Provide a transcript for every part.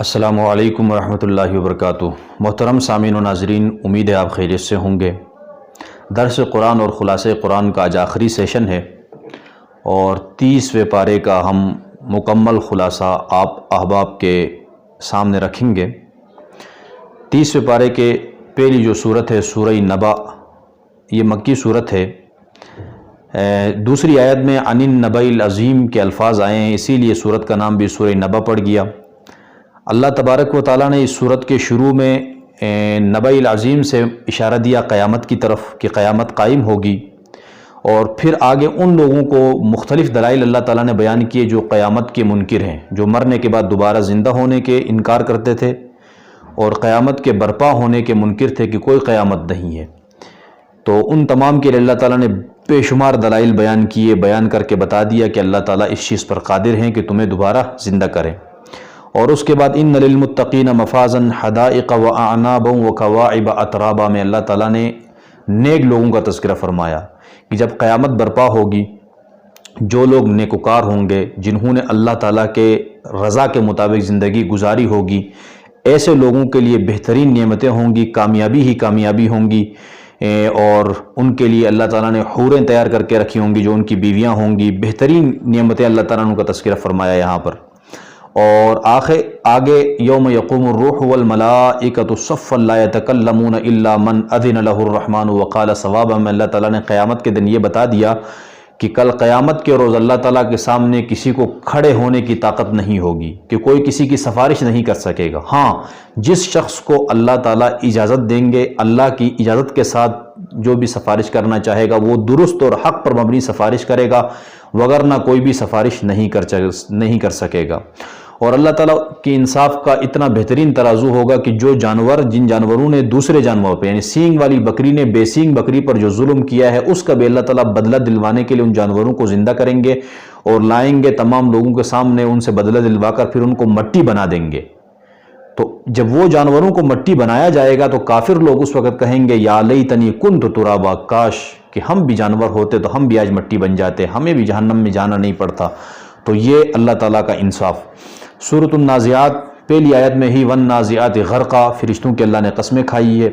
السلام علیکم ورحمۃ اللہ وبرکاتہ۔ محترم سامعین و ناظرین، امید ہے آپ خیریت سے ہوں گے۔ درس قرآن اور خلاصہ قرآن کا آج آخری سیشن ہے اور 30ویں پارے کا ہم مکمل خلاصہ آپ احباب کے سامنے رکھیں گے۔ 30ویں پارے کے پہلی جو صورت ہے سورہ نبا، یہ مکی صورت ہے۔ دوسری آیت میں عن النبأ العظیم کے الفاظ آئے ہیں، اسی لیے صورت کا نام بھی سورہ نبا پڑ گیا۔ اللہ تبارک و تعالیٰ نے اس صورت کے شروع میں نبأ العظیم سے اشارہ دیا قیامت کی طرف کہ قیامت قائم ہوگی، اور پھر آگے ان لوگوں کو مختلف دلائل اللہ تعالیٰ نے بیان کیے جو قیامت کے منکر ہیں، جو مرنے کے بعد دوبارہ زندہ ہونے کے انکار کرتے تھے اور قیامت کے برپا ہونے کے منکر تھے کہ کوئی قیامت نہیں ہے۔ تو ان تمام کے لیے اللہ تعالیٰ نے بے شمار دلائل بیان کیے، بیان کر کے بتا دیا کہ اللہ تعالیٰ اس چیز پر قادر ہیں کہ تمہیں دوبارہ زندہ کریں۔ اور اس کے بعد ان للمتقین مفازا حدائق واعنابا وکواعب اترابا میں اللہ تعالیٰ نے نیک لوگوں کا تذکرہ فرمایا کہ جب قیامت برپا ہوگی، جو لوگ نیکوکار ہوں گے، جنہوں نے اللہ تعالیٰ کے رضا کے مطابق زندگی گزاری ہوگی، ایسے لوگوں کے لیے بہترین نعمتیں ہوں گی، کامیابی ہی کامیابی ہوں گی، اور ان کے لیے اللہ تعالیٰ نے حوریں تیار کر کے رکھی ہوں گی جو ان کی بیویاں ہوں گی۔ بہترین نعمتیں اللہ تعالیٰ نے ان کا تذکرہ فرمایا یہاں پر۔ اور آگے یوم یقوم الروح والملائکۃ صفا لا یتکلمون الا من اذن له الرحمن وقال صوابا میں اللہ تعالیٰ نے قیامت کے دن یہ بتا دیا کہ کل قیامت کے روز اللہ تعالیٰ کے سامنے کسی کو کھڑے ہونے کی طاقت نہیں ہوگی، کہ کوئی کسی کی سفارش نہیں کر سکے گا۔ ہاں، جس شخص کو اللہ تعالیٰ اجازت دیں گے، اللہ کی اجازت کے ساتھ جو بھی سفارش کرنا چاہے گا وہ درست اور حق پر مبنی سفارش کرے گا، وگرنہ کوئی بھی سفارش نہیں کر سکے گا۔ اور اللہ تعالیٰ کی انصاف کا اتنا بہترین ترازو ہوگا کہ جن جانوروں نے دوسرے جانور پہ، یعنی سینگ والی بکری نے بے سینگ بکری پر جو ظلم کیا ہے، اس کا بھی اللہ تعالیٰ بدلہ دلوانے کے لیے ان جانوروں کو زندہ کریں گے اور لائیں گے تمام لوگوں کے سامنے، ان سے بدلہ دلوا کر پھر ان کو مٹی بنا دیں گے۔ تو جب وہ جانوروں کو مٹی بنایا جائے گا تو کافر لوگ اس وقت کہیں گے یا لیتنی کنت ترابا، کاش کہ ہم بھی جانور ہوتے تو ہم بھی آج مٹی بن جاتے، ہمیں بھی جہنم میں جانا نہیں پڑتا۔ تو یہ اللہ تعالیٰ کا انصاف۔ سورۃ النازعات پہلی آیت میں ہی والنازعات غرقا، فرشتوں کے اللہ نے قسمیں کھائی ہے،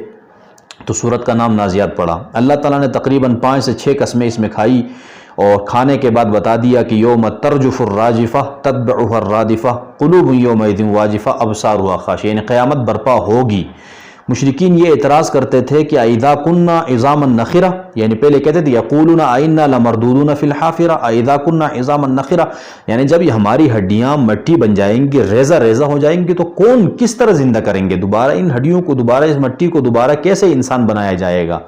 تو سورت کا نام نازعات پڑا۔ اللہ تعالیٰ نے تقریباً 5 سے 6 قسمیں اس میں کھائی، اور کھانے کے بعد بتا دیا کہ یوم ترجف الراجفہ تتبعها الرادفہ قلوب یومئذ واجفہ ابصارها خاشعہ، یعنی قیامت برپا ہوگی۔ مشرکین یہ اعتراض کرتے تھے کہ اذا کننا عظاما نخرہ، یعنی پہلے کہتے تھے یقولون ائنا لمردودون فی الحافرہ اذا کننا عظاما نخرہ، یعنی جب یہ ہماری ہڈیاں مٹی بن جائیں گی، ریزہ ریزہ ہو جائیں گی، تو کون کس طرح زندہ کریں گے دوبارہ ان ہڈیوں کو، دوبارہ اس مٹی کو دوبارہ کیسے انسان بنایا جائے گا؟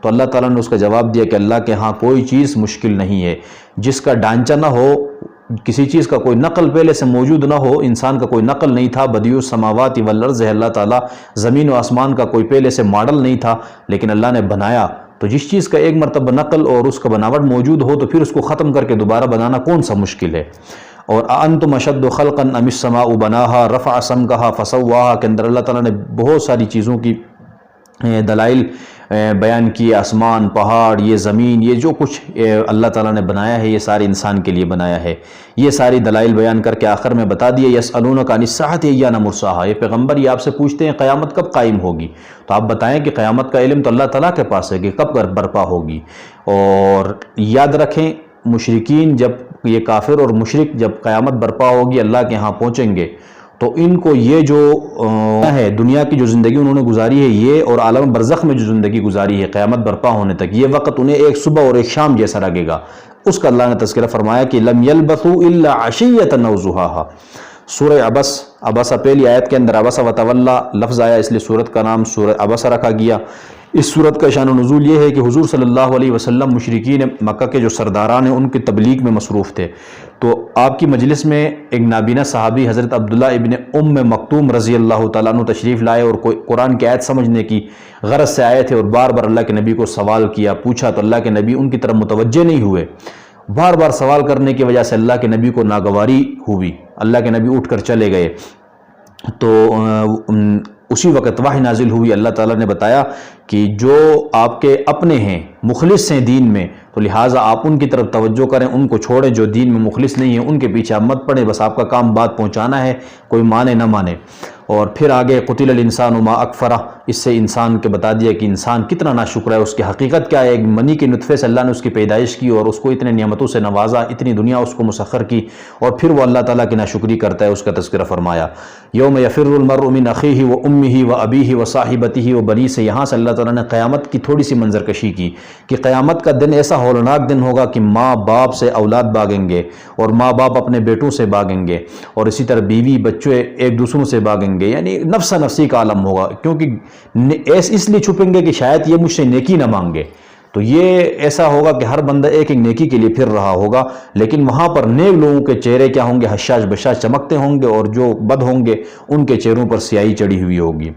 تو اللہ تعالیٰ نے اس کا جواب دیا کہ اللہ کے ہاں کوئی چیز مشکل نہیں ہے، جس کا ڈھانچہ نہ ہو، کسی چیز کا کوئی نقل پہلے سے موجود نہ ہو، انسان کا کوئی نقل نہیں تھا، بدیع السماوات والارض ہے اللہ تعالیٰ، زمین و آسمان کا کوئی پہلے سے ماڈل نہیں تھا، لیکن اللہ نے بنایا۔ تو جس چیز کا ایک مرتبہ نقل اور اس کا بناوٹ موجود ہو تو پھر اس کو ختم کر کے دوبارہ بنانا کون سا مشکل ہے؟ اور انتم اشد خلقا ام السماء بناہا رفع سمکہا فسواہا کے اندر اللہ تعالیٰ نے بہت ساری چیزوں کی دلائل بیان کی، آسمان، پہاڑ، یہ زمین، یہ جو کچھ اللہ تعالیٰ نے بنایا ہے یہ سارے انسان کے لیے بنایا ہے۔ یہ ساری دلائل بیان کر کے آخر میں بتا دیے یسألونک عن الساعۃ ایان مرساہا، یہ پیغمبر یہ آپ سے پوچھتے ہیں قیامت کب قائم ہوگی، تو آپ بتائیں کہ قیامت کا علم تو اللہ تعالیٰ کے پاس ہے کہ کب برپا ہوگی۔ اور یاد رکھیں مشرکین، جب یہ کافر اور مشرک جب قیامت برپا ہوگی اللہ کے ہاں پہنچیں گے تو ان کو یہ جو ہے دنیا کی جو زندگی انہوں نے گزاری ہے یہ، اور عالم برزخ میں جو زندگی گزاری ہے قیامت برپا ہونے تک، یہ وقت انہیں ایک صبح اور ایک شام جیسا لگے گا۔ اس کا اللہ نے تذکرہ فرمایا کہ لم یلبثوا الا عشیۃ او ضحاھا۔ سورہ عبس پہلی آیت کے اندر عبس وتولی لفظ آیا، اس لیے سورت کا نام سورہ عبس رکھا گیا۔ اس صورت کا شان و نزول یہ ہے کہ حضور صلی اللہ علیہ وسلم مشرکین مکہ کے جو سرداران ہیں ان کی تبلیغ میں مصروف تھے، تو آپ کی مجلس میں ایک نابینا صحابی حضرت عبداللہ ابن ام مکتوم رضی اللہ تعالیٰ عنہ تشریف لائے، اور کوئی قرآن کی آیت سمجھنے کی غرض سے آئے تھے، اور بار بار اللہ کے نبی کو سوال کیا، پوچھا، تو اللہ کے نبی ان کی طرف متوجہ نہیں ہوئے۔ بار بار سوال کرنے کی وجہ سے اللہ کے نبی کو ناگواری ہوئی، اللہ کے نبی اٹھ کر چلے گئے۔ تو اسی وقت وحی نازل ہوئی، اللہ تعالیٰ نے بتایا کہ جو آپ کے اپنے ہیں، مخلص ہیں دین میں، تو لہٰذا آپ ان کی طرف توجہ کریں، ان کو چھوڑیں جو دین میں مخلص نہیں ہیں، ان کے پیچھے آپ مت پڑیں، بس آپ کا کام بات پہنچانا ہے، کوئی مانے نہ مانے۔ اور پھر آگے قتل الانسان ما اکفرہ، اس سے انسان کے بتا دیا کہ انسان کتنا ناشکر ہے، اس کی حقیقت کیا ہے۔ ایک منی کے نطفے سے اللہ نے اس کی پیدائش کی اور اس کو اتنے نعمتوں سے نوازا، اتنی دنیا اس کو مسخر کی، اور پھر وہ اللہ تعالیٰ کی ناشکری کرتا ہے، اس کا تذکرہ فرمایا۔ یوم یفر المرء من اخیہ و امہ و ابیہ و صاحبتہ و بنیہ، سے یہاں سے اللہ تعالیٰ نے قیامت کی تھوڑی سی منظر کشی کی کہ قیامت کا دن ایسا ہولناک دن ہوگا کہ ماں باپ سے اولاد بھاگیں گے، اور ماں باپ اپنے بیٹوں سے بھاگیں گے، اور اسی طرح بیوی بچے ایک دوسروں سے بھاگیں گے، یعنی نفسا نفسی کا عالم ہوگا، کیونکہ اس لیے چھپیں گے کہ شاید یہ مجھ سے نیکی نہ مانگے۔ تو یہ ایسا ہوگا کہ ہر بندہ ایک ایک نیکی کے لیے پھر رہا ہوگا، لیکن وہاں پر نیک لوگوں کے چہرے کیا ہوں گے؟ حشاش بشاش چمکتے ہوں گے، اور جو بد ہوں گے ان کے چہروں پر سیاہی چڑھی ہوئی ہوگی۔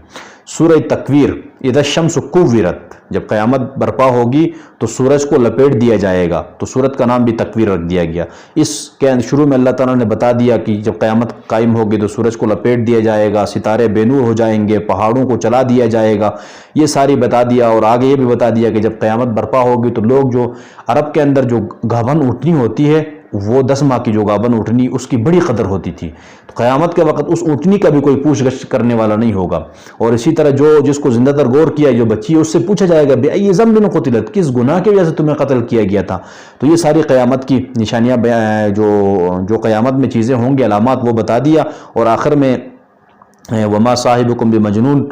سورہ تکویر، اذا الشمس کوورت، جب قیامت برپا ہوگی تو سورج کو لپیٹ دیا جائے گا، تو سورت کا نام بھی تکویر رکھ دیا گیا۔ اس کے شروع میں اللہ تعالیٰ نے بتا دیا کہ جب قیامت قائم ہوگی تو سورج کو لپیٹ دیا جائے گا، ستارے بے نور ہو جائیں گے، پہاڑوں کو چلا دیا جائے گا، یہ ساری بتا دیا۔ اور آگے یہ بھی بتا دیا کہ جب قیامت برپا ہوگی تو لوگ جو عرب کے اندر جو گھاون اونٹنی ہوتی ہے، وہ 10 ماہ کی جو گابن اونٹنی، اس کی بڑی قدر ہوتی تھی، تو قیامت کے وقت اس اونٹنی کا بھی کوئی پوچھ گچھ کرنے والا نہیں ہوگا۔ اور اسی طرح جس کو زندہ در گور کیا، جو بچی ہے، اس سے پوچھا جائے گا بِأَيِّ ذَنبٍ قُتِلَتْ، کس گناہ کی وجہ سے تمہیں قتل کیا گیا تھا۔ تو یہ ساری قیامت کی نشانیاں جو قیامت میں چیزیں ہوں گی، علامات، وہ بتا دیا۔ اور آخر میں وَمَا صَاحِبُكُمْ بِمَجْنُونٍ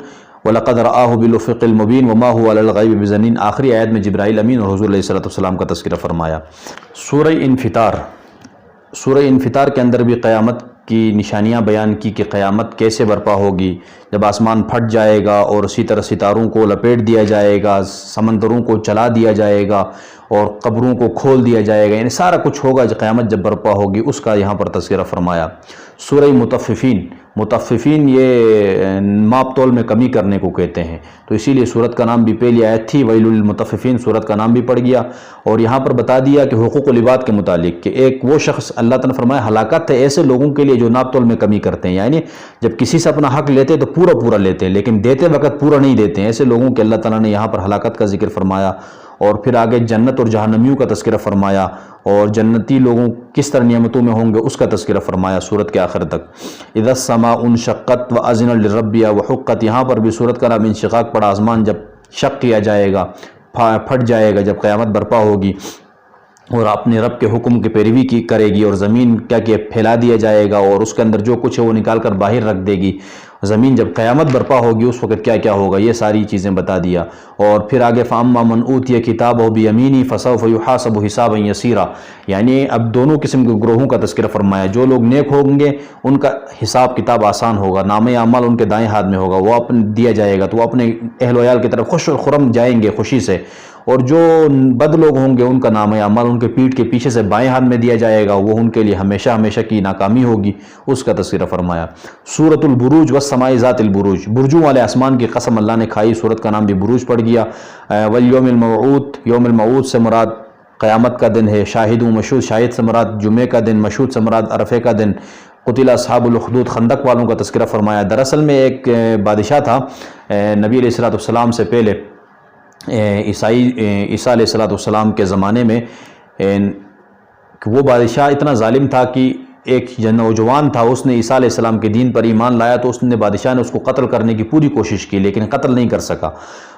وَلَقَدْ رَآهُ بِالْأُفُقِ الْمُبِينِ وَمَا هُوَ عَلَى الْغَيْبِ بِضَنِينٍ، آخری آیت میں جبرائیل امین اور حضور علیہ الصلوۃ کا تذکرہ فرمایا۔ سورہ انفطار، سورہ انفطار کے اندر بھی قیامت کی نشانیاں بیان کی کہ قیامت کیسے برپا ہوگی، جب آسمان پھٹ جائے گا اور اسی طرح ستاروں کو لپیٹ دیا جائے گا، سمندروں کو چلا دیا جائے گا، اور قبروں کو کھول دیا جائے گا، یعنی سارا کچھ ہوگا جو قیامت جب برپا ہوگی، اس کا یہاں پر تذکرہ فرمایا۔ سورہ مطففین، مطففین یہ ماپ تول میں کمی کرنے کو کہتے ہیں، تو اسی لیے سورت کا نام بھی پہلی آیت تھی ویل للمطففین، سورت کا نام بھی پڑ گیا۔ اور یہاں پر بتا دیا کہ حقوق العباد کے متعلق کہ ایک وہ شخص، اللہ تعالیٰ نے فرمایا ہلاکت ہے ایسے لوگوں کے لیے جو ناپ تول میں کمی کرتے ہیں، یعنی جب کسی سے اپنا حق لیتے تو پورا لیتے ہیں، لیکن دیتے وقت پورا نہیں دیتے ہیں، ایسے لوگوں کے اللہ تعالیٰ نے یہاں پر ہلاکت کا ذکر فرمایا۔ اور پھر آگے جنت اور جہنمیوں کا تذکرہ فرمایا، اور جنتی لوگوں کس طرح نعمتوں میں ہوں گے اس کا تذکرہ فرمایا سورت کے آخر تک۔ اذا السماء انشقت واذنت لربها وحقت، یہاں پر بھی سورت کا نام انشقاق پڑا، آسمان جب شق کیا جائے گا، پھٹ جائے گا، جب قیامت برپا ہوگی اور اپنے رب کے حکم کی پیروی کرے گی، اور زمین کیا کہ پھیلا دیا جائے گا، اور اس کے اندر جو کچھ ہے وہ نکال کر باہر رکھ دے گی۔ زمین جب قیامت برپا ہوگی اس وقت کیا کیا ہوگا، یہ ساری چیزیں بتا دیا۔ اور پھر آگے فَأَمَّا مَنْ أُوتِيَ كِتَابَهُ بِيَمِينِهِ فَسَوْفَ يُحَاسَبُ حِسَابًا يَسِيرًا، یعنی اب دونوں قسم کے گروہوں کا تذکرہ فرمایا۔ جو لوگ نیک ہوں گے ان کا حساب کتاب آسان ہوگا، نامہ اعمال ان کے دائیں ہاتھ میں ہوگا، وہ دیا جائے گا، تو وہ اپنے اہل و عیال کی طرف خوش و خرم جائیں گے خوشی سے۔ اور جو بد لوگ ہوں گے ان کا نامہ اعمال ان کے پیٹھ کے پیچھے سے بائیں ہاتھ میں دیا جائے گا، وہ ان کے لیے ہمیشہ کی ناکامی ہوگی، اس کا تذکرہ فرمایا۔ سورۃ البروج والسماء ذات البروج، برجوں والے آسمان کی قسم اللہ نے کھائی، سورت کا نام بھی بروج پڑ گیا۔ والیوم الموعود، یوم الموعود سے مراد قیامت کا دن ہے۔ شاہد و مشہود، شاہد سے مراد جمعے کا دن، مشہود سے مراد عرفے کا دن۔ قتل اصحاب الاخدود، خندق والوں کا تذکرہ فرمایا۔ دراصل میں ایک بادشاہ تھا نبی علیہ السلام سے پہلے، عیسیٰ علیہ السلام کے زمانے میں، وہ بادشاہ اتنا ظالم تھا کہ ایک نوجوان تھا، اس نے عیسیٰ علیہ السلام کے دین پر ایمان لایا، تو بادشاہ نے اس کو قتل کرنے کی پوری کوشش کی لیکن قتل نہیں کر سکا۔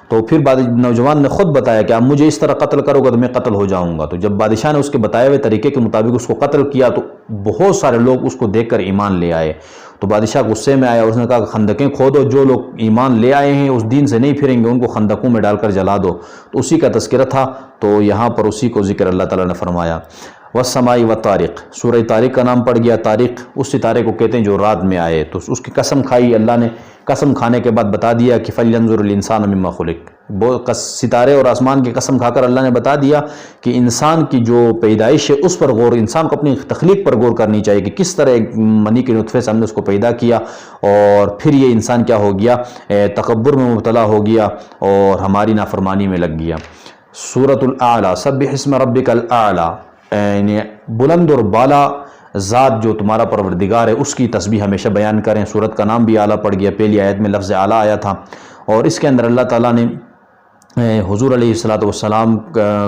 تو پھر نوجوان نے خود بتایا کہ آپ مجھے اس طرح قتل کرو گے تو میں قتل ہو جاؤں گا۔ تو جب بادشاہ نے اس کے بتائے ہوئے طریقے کے مطابق اس کو قتل کیا تو بہت سارے لوگ اس کو دیکھ کر ایمان لے آئے۔ تو بادشاہ غصے میں آیا، اس نے کہا کہ خندقیں کھودو، جو لوگ ایمان لے آئے ہیں اس دین سے نہیں پھریں گے ان کو خندقوں میں ڈال کر جلا دو۔ تو اسی کا تذکرہ تھا، تو یہاں پر اسی کو ذکر اللہ تعالیٰ نے فرمایا۔ والسماء والطارق، سورہ طارق کا نام پڑ گیا۔ طارق اس ستارے کو کہتے ہیں جو رات میں آئے، تو اس کی قسم کھائی اللہ نے۔ قسم کھانے کے بعد بتا دیا کہ فَلْيَنْظُرِ الْإِنسَانُ مِمَّا خُلِقَ، ستارے اور آسمان کی قسم کھا کر اللہ نے بتا دیا کہ انسان کی جو پیدائش ہے اس پر غور، انسان کو اپنی تخلیق پر غور کرنی چاہیے کہ کس طرح ایک منی کے نطفے سے ہم نے اس کو پیدا کیا، اور پھر یہ انسان کیا ہو گیا، تکبر میں مبتلا ہو گیا اور ہماری نافرمانی میں لگ گیا۔ سورۃ الاعلیٰ، سبح اسم ربک الاعلیٰ، یعنی بلند اور بالا ذات جو تمہارا پروردگار ہے اس کی تسبیح ہمیشہ بیان کریں۔ سورت کا نام بھی اعلیٰ پڑ گیا، پہلی آیت میں لفظ اعلیٰ آیا تھا، اور اس کے اندر اللہ تعالیٰ نے حضور علیہ السلام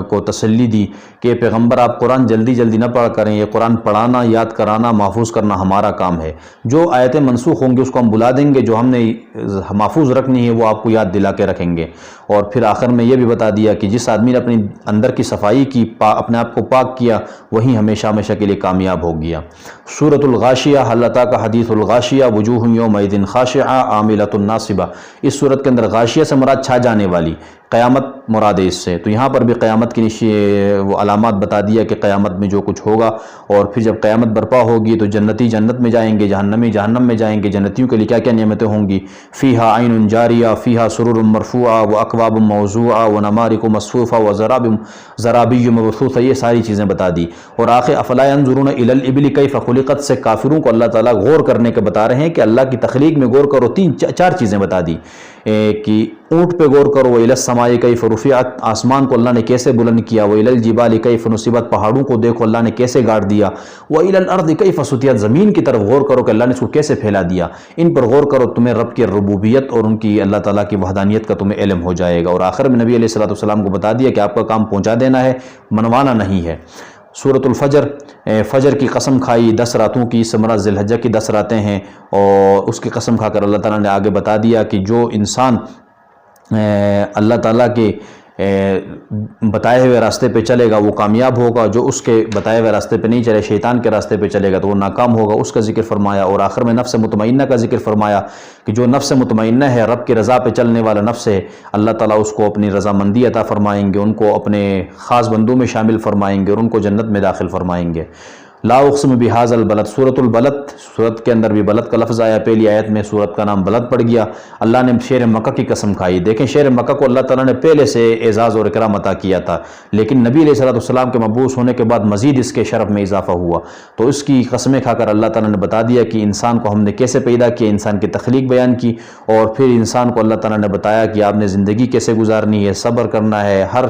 کو تسلی دی کہ پیغمبر آپ قرآن جلدی جلدی نہ پڑھ کریں، یہ قرآن پڑھانا، یاد کرانا، محفوظ کرنا ہمارا کام ہے۔ جو آیتیں منسوخ ہوں گی اس کو ہم بلا دیں گے، جو ہم نے محفوظ رکھنی ہے وہ آپ کو یاد دلا کے رکھیں گے۔ اور پھر آخر میں یہ بھی بتا دیا کہ جس آدمی نے اپنی اندر کی صفائی کی، اپنے آپ کو پاک کیا، وہی ہمیشہ ہمیشہ کے لیے کامیاب ہو گیا۔ سورۃ الغاشیہ، هل اتاک حدیث الغاشیہ وجوہ یومئذ خاشعہ عاملۃ ناصبہ۔ اس سورت کے اندر غاشیہ سے مراد چھا جانے والی، قیامت مراد ہے اس سے۔ تو یہاں پر بھی قیامت کی وہ علامات بتا دیا کہ قیامت میں جو کچھ ہوگا، اور پھر جب قیامت برپا ہوگی تو جنتی جنت میں جائیں گے، جہنمی جہنم میں جائیں گے۔ جنتیوں کے لیے کیا کیا نعمتیں ہوں گی؟ فیہا عین جاریہ، فیہا سرور مرفوعہ واکواب موضوعہ ونمارق مصفوفہ وزرابی مبثوثہ، یہ ساری چیزیں بتا دی۔ اور آخر افلا ینظرون الی الابل کیف خلقت سے کافروں کو اللہ تعالیٰ غور کرنے کے بتا رہے ہیں کہ اللہ کی تخلیق میں غور کرو۔ چار چیزیں بتا دی کہ اونٹ پہ غور کرو، وَإِلَى السَّمَاءِ كَيْفَ رُفِعَتْ، آسمان کو اللہ نے کیسے بلند کیا، وَإِلَى الْجِبَالِ كَيْفَ نُصِبَتْ، پہاڑوں کو دیکھو اللہ نے کیسے گاڑ دیا، وَإِلَى الْأَرْضِ كَيْفَ سُطِحَتْ، زمین کی طرف غور کرو کہ اللہ نے اس کو کیسے پھیلا دیا۔ ان پر غور کرو، تمہیں رب کی ربوبیت اور ان کی اللہ تعالیٰ کی وحدانیت کا تمہیں علم ہو جائے گا۔ اور آخر میں نبی علیہ السلام کو بتا دیا کہ آپ کا کام پہنچا دینا ہے، منوانا نہیں ہے۔ سورۃ الفجر، فجر کی قسم کھائی، 10 راتوں کی، اس سے مراد ذی الحجہ کی 10 راتیں ہیں، اور اس کی قسم کھا کر اللہ تعالیٰ نے آگے بتا دیا کہ جو انسان اللہ تعالیٰ کے بتائے ہوئے راستے پہ چلے گا وہ کامیاب ہوگا، جو اس کے بتائے ہوئے راستے پہ نہیں چلے، شیطان کے راستے پہ چلے گا تو وہ ناکام ہوگا، اس کا ذکر فرمایا۔ اور آخر میں نفس مطمئنہ کا ذکر فرمایا کہ جو نفس مطمئنہ ہے، رب کی رضا پہ چلنے والا نفس ہے، اللہ تعالیٰ اس کو اپنی رضامندی عطا فرمائیں گے، ان کو اپنے خاص بندوں میں شامل فرمائیں گے اور ان کو جنت میں داخل فرمائیں گے۔ لا اقسم بہذا البلد، سورۃ البلد، سورت کے اندر بھی بلد کا لفظ آیا، پہلی آیت میں سورت کا نام بلد پڑ گیا۔ اللہ نے شہر مکہ کی قسم کھائی۔ دیکھیں شہر مکہ کو اللہ تعالیٰ نے پہلے سے اعزاز اور اکرام عطا کیا تھا، لیکن نبی علیہ السلام کے مبعوث ہونے کے بعد مزید اس کے شرف میں اضافہ ہوا، تو اس کی قسمیں کھا کر اللہ تعالیٰ نے بتا دیا کہ انسان کو ہم نے کیسے پیدا کیا، انسان کی تخلیق بیان کی، اور پھر انسان کو اللہ تعالیٰ نے بتایا کہ آپ نے زندگی کیسے گزارنی ہے، صبر کرنا ہے، ہر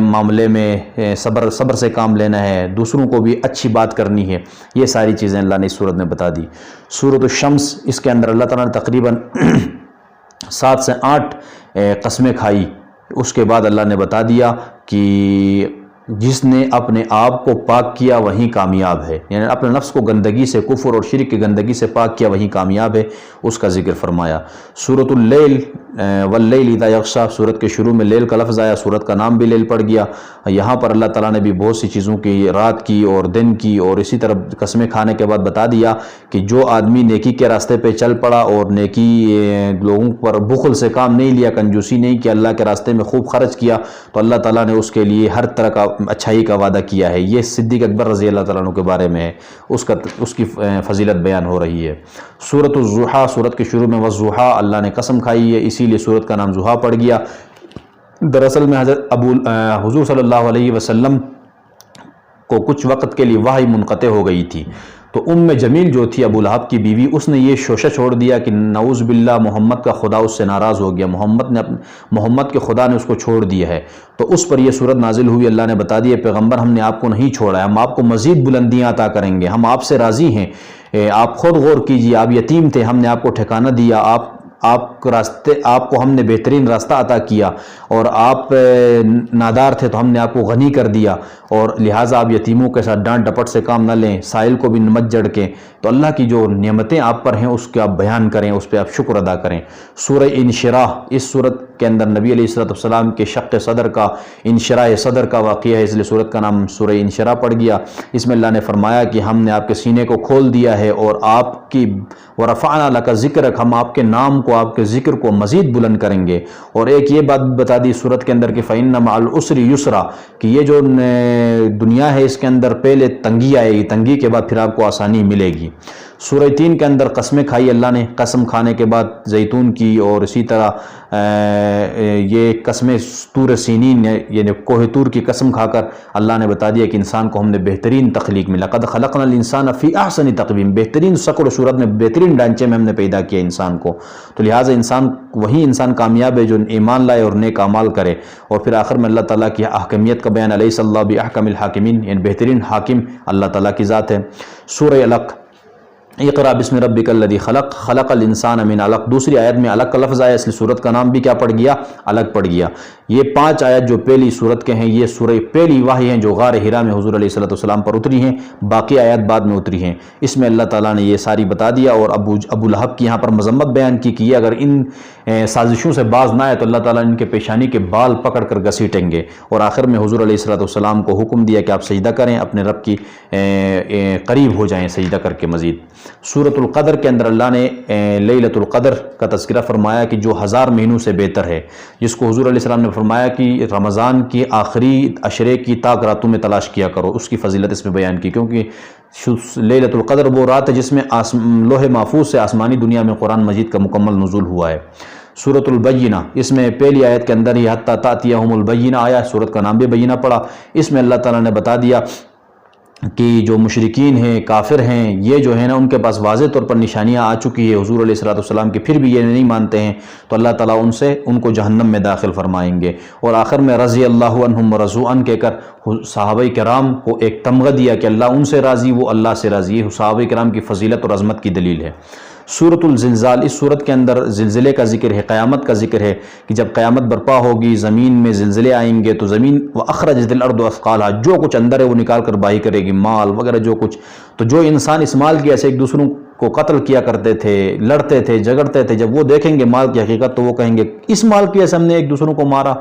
معاملے میں صبر سے کام لینا ہے، دوسروں کو بھی اچھی بات کرنی ہے۔ یہ ساری چیزیں اللہ نے اس سورت میں بتا دی۔ سورۃ الشمس، اس کے اندر اللہ تعالیٰ نے تقریباً 7 سے 8 قسمیں کھائی۔ اس کے بعد اللہ نے بتا دیا کہ جس نے اپنے آپ کو پاک کیا وہیں کامیاب ہے، یعنی اپنے نفس کو گندگی سے، کفر اور شرک کی گندگی سے پاک کیا وہیں کامیاب ہے، اس کا ذکر فرمایا۔ سورۃ اللیل، واللیل اذا یغشی، سورت کے شروع میں لیل کا لفظ آیا، سورت کا نام بھی لیل پڑ گیا۔ یہاں پر اللہ تعالیٰ نے بھی بہت سی چیزوں کی، رات کی اور دن کی، اور اسی طرح قسمیں کھانے کے بعد بتا دیا کہ جو آدمی نیکی کے راستے پہ چل پڑا اور نیکی لوگوں پر بخل سے کام نہیں لیا، کنجوسی نہیں کیا، اللہ کے راستے میں خوب خرچ کیا، تو اللہ تعالیٰ نے اس کے لیے ہر طرح کا اچھائی کا وعدہ کیا ہے۔ یہ صدیق اکبر رضی اللہ تعالیٰ عنہ کے بارے میں ہے، اس کی فضیلت بیان ہو رہی ہے۔ سورۃ الضحیٰ، سورت کے شروع میں والضحیٰ، اللہ نے قسم کھائی ہے، اسی لیے سورت کا نام ضحیٰ پڑ گیا۔ دراصل میں حضور صلی اللہ علیہ وسلم کو کچھ وقت کے لیے وحی منقطع ہو گئی تھی، تو جمیل جو تھی ابو لہب کی بیوی، اس نے یہ شوشہ چھوڑ دیا کہ نعوذ باللہ محمد کا خدا اس سے ناراض ہو گیا، محمد کے خدا نے اس کو چھوڑ دیا ہے، تو اس پر یہ صورت نازل ہوئی۔ اللہ نے بتا دیا پیغمبر ہم نے آپ کو نہیں چھوڑا ہے، ہم آپ کو مزید بلندیاں عطا کریں گے، ہم آپ سے راضی ہیں، آپ خود غور کیجئے، آپ یتیم تھے، ہم نے آپ کو ٹھکانہ دیا، آپ کو ہم نے بہترین راستہ عطا کیا، اور آپ نادار تھے تو ہم نے آپ کو غنی کر دیا، اور لہٰذا آپ یتیموں کے ساتھ ڈانٹ ڈپٹ سے کام نہ لیں، سائل کو بھی مت جھڑ کے، تو اللہ کی جو نعمتیں آپ پر ہیں اس کے آپ بیان کریں، اس پہ آپ شکر ادا کریں۔ سورہ انشراح، اس سورت کے اندر نبی علیہ السلام کے شق صدر کا، انشراح صدر کا واقعہ ہے، اس لیے سورت کا نام سورہ انشراح پڑ گیا۔ اس میں اللہ نے فرمایا کہ ہم نے آپ کے سینے کو کھول دیا ہے، اور آپ کی ورفعنا لک ذکرک، ہم آپ کے نام کو، آپ کے ذکر کو مزید بلند کریں گے۔ اور ایک یہ بات بتا دی سورت کے اندر کہ فَإِنَّ مَعَ الْعُسْرِ يُسْرًا، کہ یہ جو دنیا ہے اس کے اندر پہلے تنگی آئے گی، تنگی کے بعد پھر آپ کو آسانی ملے گی۔ سورہ تین کے اندر قسمیں کھائی اللہ نے، قسم کھانے کے بعد زیتون کی، اور اسی طرح یہ قسمیں طور سینین یعنی کوہ طور کی قسم کھا کر اللہ نے بتا دیا کہ انسان کو ہم نے بہترین تخلیق میں لقد خلقنا الانسان فی احسن تقویم، بہترین شکل و صورت میں بہترین ڈھانچے میں ہم نے پیدا کیا انسان کو. تو لہٰذا وہی انسان کامیاب ہے جو ایمان لائے اور نیک اعمال کرے. اور پھر آخر میں اللہ تعالیٰ کی احکمیت کا بیان، الیس اللہ باحکم الحاکمین، یعنی بہترین حاکم اللہ تعالیٰ کی ذات ہے. سورہ علق، اقرا بسم ربک الذی خلق، خلق الانسان من علق. دوسری آیت میں علق کا لفظ آیا، اس لیے سورت کا نام بھی کیا پڑ گیا؟ علق پڑ گیا. یہ 5 آیت جو پہلی سورت کے ہیں، یہ سورہ پہلی وحی ہیں جو غار حرا میں حضور علیہ السلام پر اتری ہیں. باقی آیات بعد میں اتری ہیں. اس میں اللہ تعالیٰ نے یہ ساری بتا دیا. اور ابو لہب کی یہاں پر مذمت بیان کی کہ یہ اگر ان سازشوں سے باز نہ آئے تو اللہ تعالیٰ ان کے پیشانی کے بال پکڑ کر گھسیٹیں گے. اور آخر میں حضور علیہ السلام کو حکم دیا کہ آپ سجدہ کریں، اپنے رب کی قریب ہو جائیں سجدہ کر کے. مزید سورۃ القدر کے اندر اللہ نے لیلۃ القدر کا تذکرہ فرمایا کہ جو 1000 مہینوں سے بہتر ہے، جس کو حضور علیہ السلام نے فرمایا کہ رمضان کی آخری عشرے کی طاق راتوں میں تلاش کیا کرو. اس کی فضیلت اس میں بیان کی، کیونکہ لیلۃ القدر وہ رات ہے جس میں لوح محفوظ سے آسمانی دنیا میں قرآن مجید کا مکمل نزول ہوا ہے. سورۃ البینہ، اس میں پہلی آیت کے اندر ہی حتی تأتیہم البینہ آیا، سورت کا نام بھی بینہ پڑا. اس میں اللہ تعالیٰ نے بتا دیا کہ جو مشرکین ہیں، کافر ہیں، یہ جو ہے نا ان کے پاس واضح طور پر نشانیاں آ چکی ہے حضور علیہ السلام کی، پھر بھی یہ نہیں مانتے ہیں، تو اللہ تعالیٰ ان کو جہنم میں داخل فرمائیں گے. اور آخر میں رضی اللہ عنہم ورضوا عنہ کہہ کر صحابہ کرام کو ایک تمغہ دیا کہ اللہ ان سے راضی، وہ اللہ سے راضی. یہ صحابہ کرام کی فضیلت اور عظمت کی دلیل ہے. سورۃ الزلزال، اس سورت کے اندر زلزلے کا ذکر ہے، قیامت کا ذکر ہے کہ جب قیامت برپا ہوگی، زمین میں زلزلے آئیں گے تو زمین وَأَخْرَجَتِ الْأَرْضُ أَثْقَالَهَا، جو کچھ اندر ہے وہ نکال کر باہر کرے گی، مال وغیرہ جو کچھ. تو جو انسان اس مال کی ایسے ایک دوسروں کو قتل کیا کرتے تھے، لڑتے تھے، جھگڑتے تھے، جب وہ دیکھیں گے مال کی حقیقت تو وہ کہیں گے اس مال کی وجہ سے ہم نے ایک دوسروں کو مارا،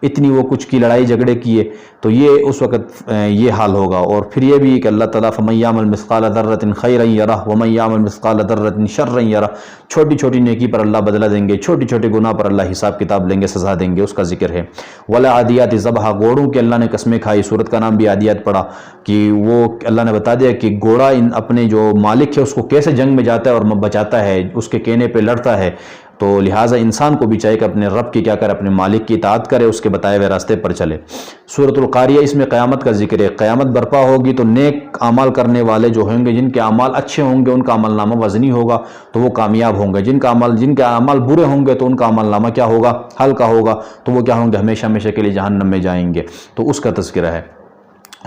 اتنی وہ کچھ کی لڑائی جھگڑے کیے. تو یہ اس وقت یہ حال ہوگا. اور پھر یہ بھی کہ اللہ تعالیٰ فَمَن يَعْمَلْ مِثْقَالَ ذَرَّةٍ خَيْرًا يَرَهُ وَمَن يَعْمَلْ مِثْقَالَ ذَرَّةٍ شَرًّا يَرَهُ. چھوٹی چھوٹی نیکی پر اللہ بدلہ دیں گے، چھوٹی چھوٹے گناہ پر اللہ حساب کتاب لیں گے، سزا دیں گے. اس کا ذکر ہے. وَالْعَادِيَاتِ ضَبْحًا، گھوڑوں کے اللہ نے قسمیں کھائی. سورت کا نام بھی عادیات پڑا کہ وہ اللہ نے بتا دیا کہ گھوڑا اپنے جو مالک ہے اس کو کیسے جنگ میں جاتا ہے اور بچاتا ہے، اس کے کہنے پہ لڑتا ہے. تو لہٰذا انسان کو بھی چاہیے کہ اپنے رب کی کیا کرے، اپنے مالک کی اطاعت کرے، اس کے بتائے ہوئے راستے پر چلے. سورۃ القاریہ، اس میں قیامت کا ذکر ہے. قیامت برپا ہوگی تو نیک اعمال کرنے والے جو ہوں گے، جن کے اعمال اچھے ہوں گے ان کا عمل نامہ وزنی ہوگا تو وہ کامیاب ہوں گے. جن کے اعمال برے ہوں گے تو ان کا عمل نامہ کیا ہوگا؟ ہلکا ہوگا، تو وہ کیا ہوں گے؟ ہمیشہ ہمیشہ کے لیے جہنم میں جائیں گے. تو اس کا تذکرہ ہے.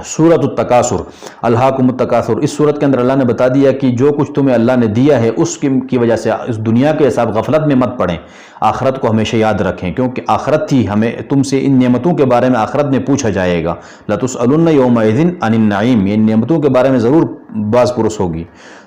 سورۃ التکاثر، الہاکم التکاثر، اس سورت کے اندر اللہ نے بتا دیا کہ جو کچھ تمہیں اللہ نے دیا ہے اس کی وجہ سے اس دنیا کے حساب غفلت میں مت پڑیں، آخرت کو ہمیشہ یاد رکھیں، کیونکہ آخرت تھی ہمیں تم سے ان نعمتوں کے بارے میں آخرت میں پوچھا جائے گا. لَتُسْأَلُنَّ يَوْمَئِذٍ عَنِ النَّعِيمِ، یہ نعمتوں کے بارے میں ضرور باز پرس ہوگی.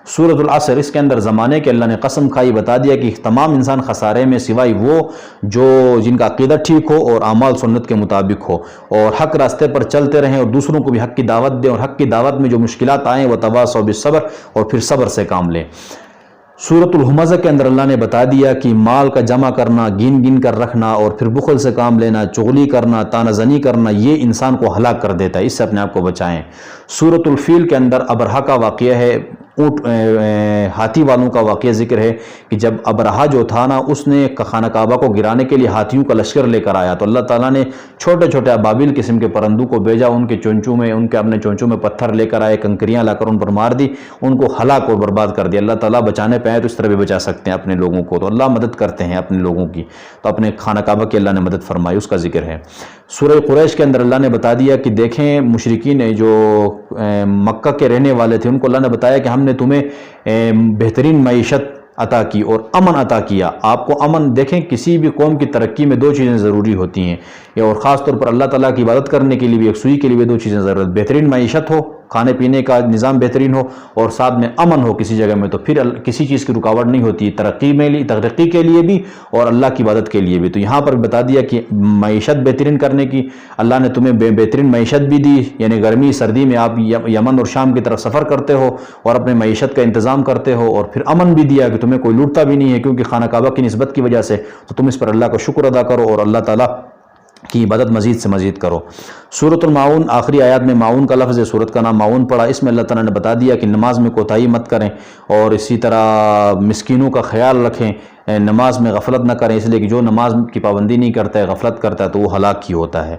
سورۃ العصر، اس کے اندر زمانے کے اللہ نے قسم کھائی، بتا دیا کہ تمام انسان خسارے میں سوائے وہ جن کا عقیدہ ٹھیک ہو اور اعمال سنت کے مطابق ہو اور حق راستے پر چلتے رہیں اور دوسروں کو بھی حق کی دعوت دیں، اور حق کی دعوت میں جو مشکلات آئیں وہ تواصوا بالصبر، اور پھر صبر سے کام لیں. سورۃ الہمزہ کے اندر اللہ نے بتا دیا کہ مال کا جمع کرنا، گن کر رکھنا، اور پھر بخل سے کام لینا، چغلی کرنا، طعنہ زنی کرنا، یہ انسان کو ہلاک کر دیتا ہے. اس سے اپنے آپ کو بچائیں. سورۃ الفیل کے اندر ابرہہ کا واقعہ ہے، ہاتھی والوں کا واقعہ ذکر ہے کہ جب ابرہہ جو تھا نا، اس نے خانہ کعبہ کو گرانے کے لیے ہاتھیوں کا لشکر لے کر آیا، تو اللہ تعالیٰ نے چھوٹے چھوٹے ابابیل قسم کے پرندوں کو بھیجا، ان کے اپنے چونچوں میں پتھر لے کر آئے، کنکریاں لا کر ان پر مار دی، ان کو ہلاک اور برباد کر دیا. اللہ تعالیٰ بچانے پہ آئے تو اس طرح بھی بچا سکتے ہیں اپنے لوگوں کو. تو اللہ مدد کرتے ہیں اپنے لوگوں کی. تو اپنے خانہ کعبہ کی اللہ نے مدد فرمائی، اس کا ذکر ہے. سورہ قریش کے اندر اللہ نے بتا دیا کہ دیکھیں مشرکین جو مکہ کے رہنے والے تھے، ان کو اللہ نے بتایا کہ ہم نے تمہیں بہترین معیشت عطا کی اور امن عطا کیا. آپ کو امن، دیکھیں کسی بھی قوم کی ترقی میں 2 چیزیں ضروری ہوتی ہیں، اور خاص طور پر اللہ تعالیٰ کی عبادت کرنے کے لیے بھی، یکسوئی کے لیے بھی 2 چیزیں ضرورت. بہترین معیشت ہو، کھانے پینے کا نظام بہترین ہو، اور ساتھ میں امن ہو کسی جگہ میں، تو پھر کسی چیز کی رکاوٹ نہیں ہوتی ترقی کے لیے بھی اور اللہ کی عبادت کے لیے بھی. تو یہاں پر بتا دیا کہ معیشت بہترین کرنے کی اللہ نے تمہیں بہترین معیشت بھی دی، یعنی گرمی سردی میں آپ یمن اور شام کی طرف سفر کرتے ہو اور اپنے معیشت کا انتظام کرتے ہو، اور پھر امن بھی دیا کہ تمہیں کوئی لوٹتا بھی نہیں ہے، کیونکہ خانہ کعبہ کی نسبت کی وجہ سے. تو تم اس پر اللہ کا شکر ادا کرو اور اللہ تعالیٰ کی عبادت مزید سے مزید کرو۔ سورۃ المعون آخری آیات میں معون کا لفظ ہے، سورت کا نام معون پڑا۔ اس میں اللہ تعالیٰ نے بتا دیا کہ نماز میں کوتاہی مت کریں اور اسی طرح مسکینوں کا خیال رکھیں، نماز میں غفلت نہ کریں، اس لیے کہ جو نماز کی پابندی نہیں کرتا ہے، غفلت کرتا ہے تو وہ ہلاک ہی ہوتا ہے۔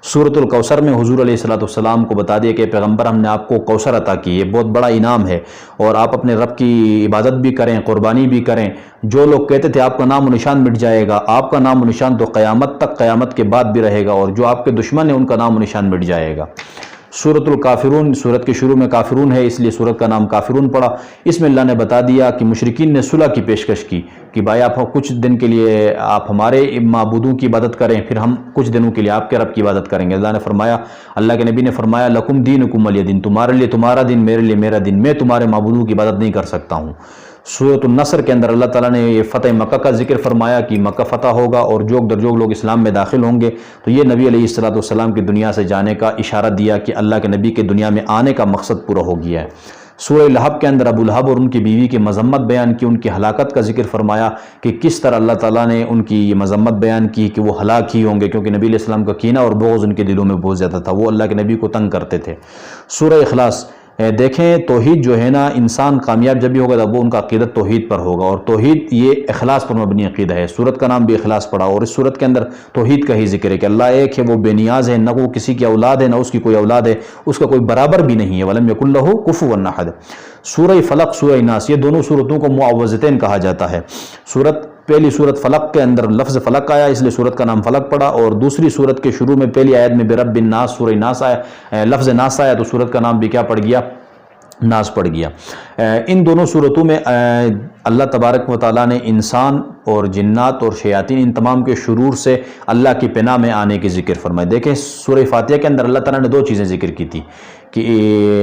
سورۃ الکوثر میں حضور علیہ السلام کو بتا دیا کہ پیغمبر ہم نے آپ کو کوثر عطا کی، یہ بہت بڑا انعام ہے، اور آپ اپنے رب کی عبادت بھی کریں، قربانی بھی کریں۔ جو لوگ کہتے تھے آپ کا نام و نشان مٹ جائے گا، آپ کا نام و نشان تو قیامت تک، قیامت کے بعد بھی رہے گا، اور جو آپ کے دشمن ہیں ان کا نام و نشان مٹ جائے گا۔ سورۃ الکافرون، سورت کے شروع میں کافرون ہے اس لیے سورت کا نام کافرون پڑا۔ اس میں اللہ نے بتا دیا کہ مشرکین نے صلح کی پیشکش کی کہ بھائی آپ کچھ دن کے لیے آپ ہمارے معبودوں کی عبادت کریں، پھر ہم کچھ دنوں کے لیے آپ کے رب کی عبادت کریں گے۔ اللہ نے فرمایا، اللہ کے نبی نے فرمایا لکم دینکم ولی دین، تمہارے لیے تمہارا دن، میرے لیے میرا دن، میں تمہارے معبودوں کی عبادت نہیں کر سکتا ہوں۔ سورۃ النصر کے اندر اللہ تعالیٰ نے یہ فتح مکہ کا ذکر فرمایا کہ مکہ فتح ہوگا اور جوگ در جوگ لوگ اسلام میں داخل ہوں گے، تو یہ نبی علیہ السلام کی دنیا سے جانے کا اشارہ دیا کہ اللہ کے نبی کے دنیا میں آنے کا مقصد پورا ہو گیا ہے۔ سورہ لہب کے اندر ابو لہب اور ان کی بیوی کی مذمت بیان کی، ان کی ہلاکت کا ذکر فرمایا کہ کس طرح اللہ تعالیٰ نے ان کی یہ مذمت بیان کی کہ وہ ہلاک ہی ہوں گے، کیونکہ نبی علیہ السلام کا کینہ اور بغض ان کے دلوں میں بہت زیادہ تھا، وہ اللہ کے نبی کو تنگ کرتے تھے۔ سورہ اخلاص دیکھیں، توحید جو ہے نا، انسان کامیاب جب بھی ہوگا تب وہ ان کا عقیدت توحید پر ہوگا، اور توحید یہ اخلاص پر مبنی عقیدہ ہے۔ سورت کا نام بھی اخلاص پڑا، اور اس سورت کے اندر توحید کا ہی ذکر ہے کہ اللہ ایک ہے، وہ بے نیاز ہے، نہ وہ کسی کی اولاد ہے، نہ اس کی کوئی اولاد ہے، اس کا کوئی برابر بھی نہیں ہے، وَلَمْ يَكُنْ لَهُ كُفُوًا أَحَدٌ۔ سورہ فلق، سورہ ناس، یہ دونوں سورتوں کو معوذتین کہا جاتا ہے۔ پہلی سورت فلق کے اندر لفظ فلق آیا، اس لیے سورت کا نام فلق پڑا، اور دوسری سورت کے شروع میں پہلی آیت میں برب الناس، سورہ ناس آیا، لفظ ناس آیا، تو سورت کا نام بھی کیا پڑ گیا؟ ناس پڑ گیا۔ ان دونوں صورتوں میں اللہ تبارک و تعالیٰ نے انسان اور جنات اور شیاطین ان تمام کے شرور سے اللہ کی پناہ میں آنے کی ذکر فرمائے۔ دیکھیں سورہ فاتحہ کے اندر اللہ تعالیٰ نے دو چیزیں ذکر کی تھی کہ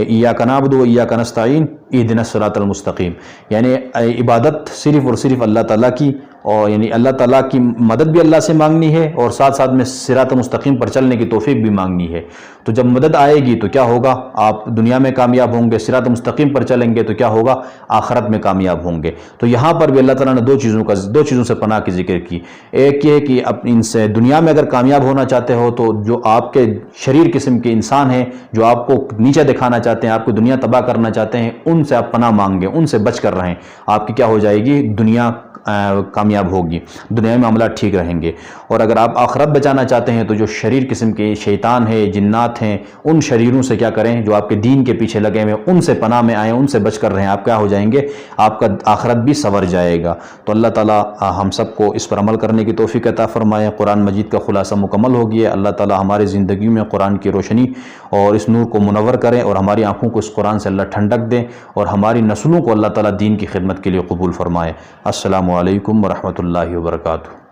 ایاک نعبد و ایاک نستعین اہدنا الصراط المستقیم، یعنی عبادت صرف اور صرف اللہ تعالیٰ کی، اور یعنی اللہ تعالیٰ کی مدد بھی اللہ سے مانگنی ہے، اور ساتھ ساتھ میں صراط مستقیم پر چلنے کی توفیق بھی مانگنی ہے۔ تو جب مدد آئے گی تو کیا ہوگا؟ آپ دنیا میں کامیاب ہوں گے، صراط مستقیم پر چلیں گے تو کیا ہوگا؟ آخرت میں کامیاب ہوں گے۔ تو یہاں پر بھی اللہ تعالیٰ نے دو چیزوں سے پناہ کی ذکر کی۔ ایک یہ کہ ان سے دنیا میں اگر کامیاب ہونا چاہتے ہو تو جو آپ کے شریر قسم کے انسان ہیں، جو آپ کو نیچے دکھانا چاہتے ہیں، آپ کو دنیا تباہ کرنا چاہتے ہیں، ان سے آپ پناہ مانگیں، ان سے بچ کر رہیں، آپ کی کیا ہو جائے گی؟ دنیا کامیاب ہوگی، دنیا میں معاملات ٹھیک رہیں گے۔ اور اگر آپ آخرت بچانا چاہتے ہیں تو جو شریر قسم کے شیطان ہیں، جنات ہیں، ان شریروں سے کیا کریں؟ جو آپ کے دین کے پیچھے لگے ہوئے، ان سے پناہ میں آئیں، ان سے بچ کر رہیں، آپ کیا ہو جائیں گے؟ آپ کا آخرت بھی سنور جائے گا۔ تو اللہ تعالیٰ ہم سب کو اس پر عمل کرنے کی توفیق عطا فرمائے۔ قرآن مجید کا خلاصہ مکمل ہو گیا۔ اللہ تعالیٰ ہماری زندگی میں قرآن کی روشنی اور اس نور کو منور کریں، اور ہماری آنکھوں کو اس قرآن سے اللہ ٹھنڈک دیں، اور ہماری نسلوں کو اللہ تعالیٰ دین کی خدمت کے لیے قبول فرمائے۔ السلام علیکم ورحمۃ اللہ وبرکاتہ۔